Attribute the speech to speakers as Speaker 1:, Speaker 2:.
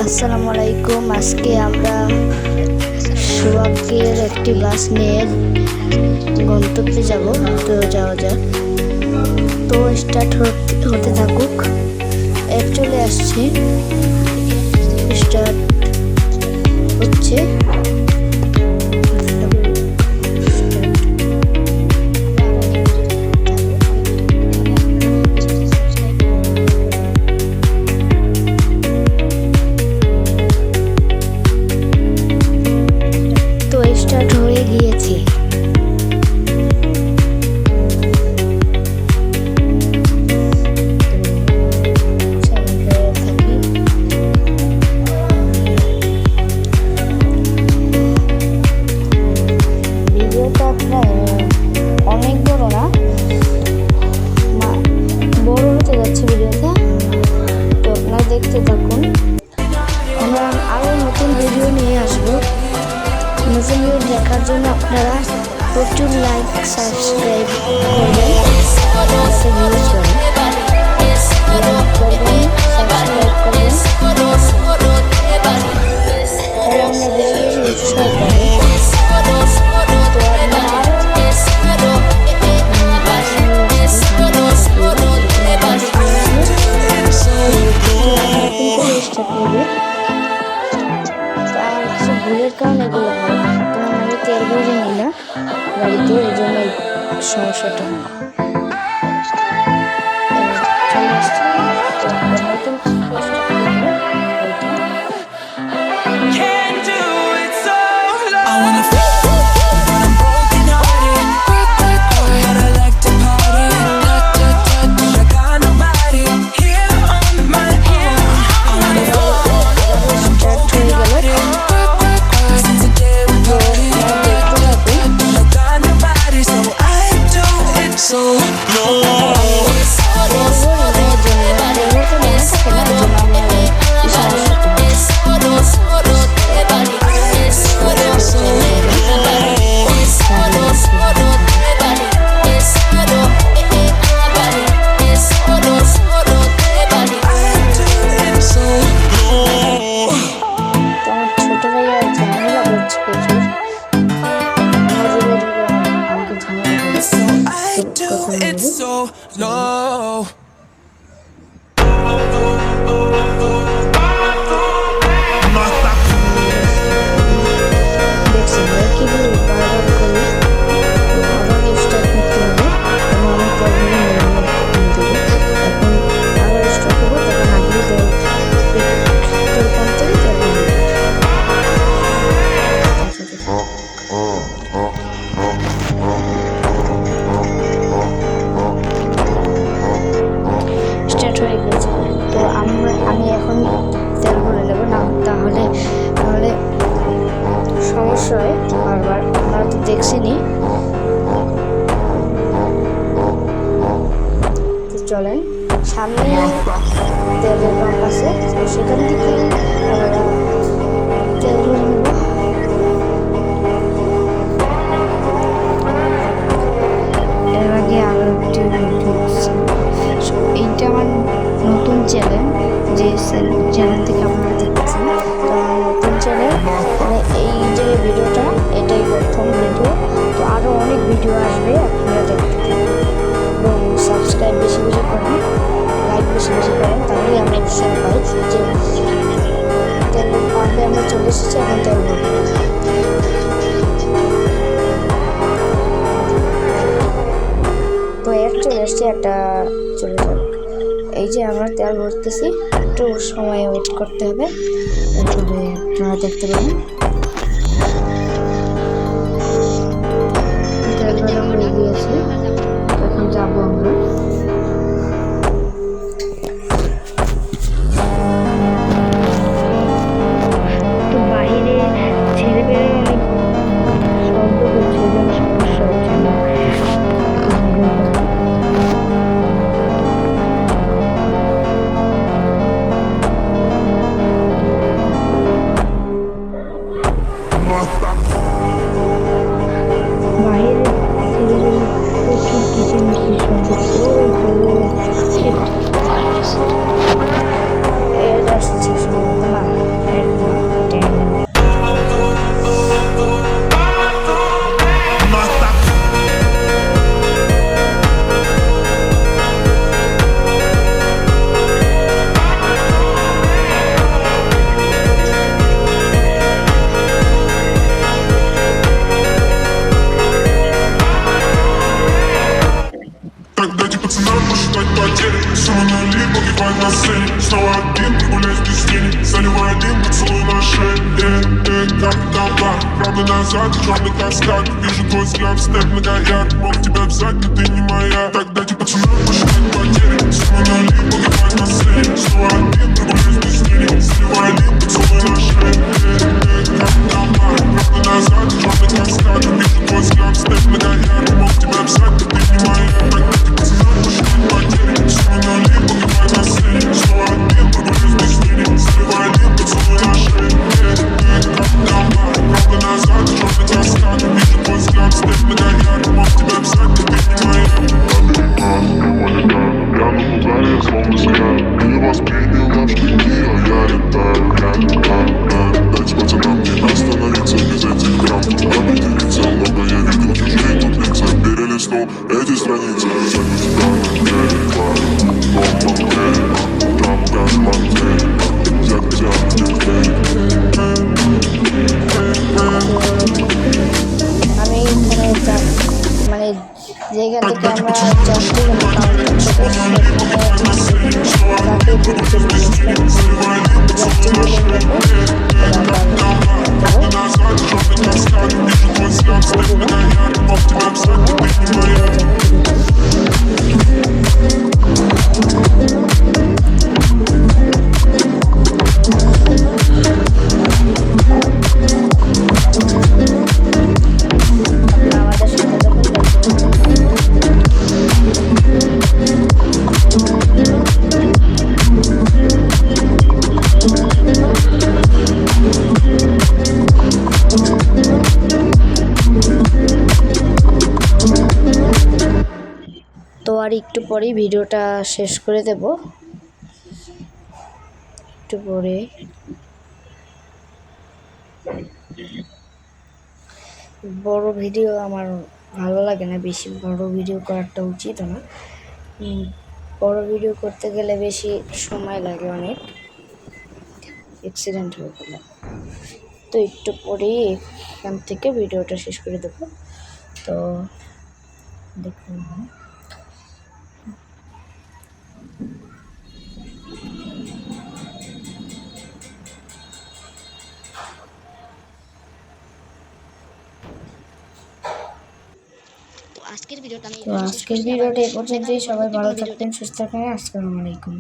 Speaker 1: আসসালামু আলাইকুম। আজকে আমরা সোহাগের একটি বাস নিয়ে গন্তব্যে যাব। তো যাওয়া যাক। তো স্টার্ট হতে থাকুক। অ্যাপ চলে আসছে, স্টার্ট হচ্ছে। স্টার্ট হয়ে গিয়েছে। ভিডিওটা অনেক বড় না, বড় হতে যাচ্ছে ভিডিওটা। তো আপনারা দেখতে থাকুন। আমরা আরো নতুন ভিডিও নিয়ে আসবো। নতুন ভিডিও দেখার জন্য আপনারা প্রচুর লাইক সাবস্ক্রাইব করবেন, ভিউজ করবেন, সাবস্ক্রাইব করবেন, তাহলে আমরা বেশি বেশি উৎসাহ পাই। ভুলের কারণে এগুলো হয়, কারণ আমি তেল ভরে নিই না গাড়িতে, এই জন্য সমস্যাটা হয়। চলে আসছি নতুন
Speaker 2: it's so low.
Speaker 1: তো আমি এখন তেল ভরে নেবো, না তাহলে সমস্যা হয় বারবার। আপনারা তো দেখছেনই। তো চলেন, সামনে তেলের পাম্প আছে, তো সেখান থেকে আমরা তেল ভরে নেব। এর আগে আরো একটি এইটা আমার নতুন চ্যানেল, যে চ্যানেল থেকে আপনারা দেখতেছেন। তো আমার নতুন চ্যানেল, মানে এই যে ভিডিওটা এটাই প্রথম ভিডিও। তো আরও অনেক ভিডিও আসবে, আপনারা দেখতে থাকুন এবং সাবস্ক্রাইব বেশি বেশি করেন, লাইক বেশি বেশি করেন, তাহলেই আমরা উৎসাহ পাই। যে তেলের পাম্পে আমরা চলে এসেছি, এখন তেল ভরবো। তো এর চলে এসছে, একটা চলে যাবে। এই যে আমরা তেল ভরতেছি, একটু সময় ওয়েট করতে হবে, তারপরে আপনারা দেখতে পাবেন। তেল ভরা হয়ে গিয়েছে, এখন যাবো আমরা। তো বাইরে ছেলেমেয়েরা অনেক শব্দ করছে, সমস্যা হচ্ছে না। বাইরে প্রচুর কিচিরমিচির শব্দ।
Speaker 3: назад, черный каскад. Вижу твой взгляд, снэп многояд. Мог тебя взять, но ты не моя. Тогда эти пацаны посчитать потери. Снова нули, погибать на сцене. Снова один, прогуляюсь без тени. Сливай лип, поцелуй на шее. Как домой, правда назад, черный каскад. Вижу твой взгляд, снэп многояд. Мог тебя взять, но ты не моя. Тогда эти пацаны посчитать потери. Снова нули, погибать на сцене. Снова один, прогуляюсь без тени. Сливай лип, поцелуй на шее. Как домой, правда назад, черный каскад. Вижу твой взгляд, снэп многояд. Мог тебя взять, но ты не моя. Я на ударе, словно сияю. Ты восприняла в штыки, а я летаю. Дайте пацанам не остановиться без этих драм. Определиться, много я видел чужие тут лица. Перелистнул эти страницы. Запись дерева, дом Монтель. Там как Монтель, взять не успеет.
Speaker 1: আমি মানে জায়গা থেকে আমরা যাত্রী তো আর একটু পরেই ভিডিওটা শেষ করে দেব। একটু পরে বড় ভিডিও আমার ভালো লাগে না, বেশি বড় ভিডিও করাটা উচিত না। বড় ভিডিও করতে গেলে বেশি সময় লাগে, অনেক অ্যাক্সিডেন্ট হয়ে গেল। তো একটু পরেই এখান থেকে ভিডিওটা শেষ করে দেব। তো দেখুন
Speaker 4: তো আজকের ভিডিওটা
Speaker 1: এই পর্যন্তই। সবাই ভালো থাকবেন, সুস্থ থাকবেন। আসসালামু আলাইকুম।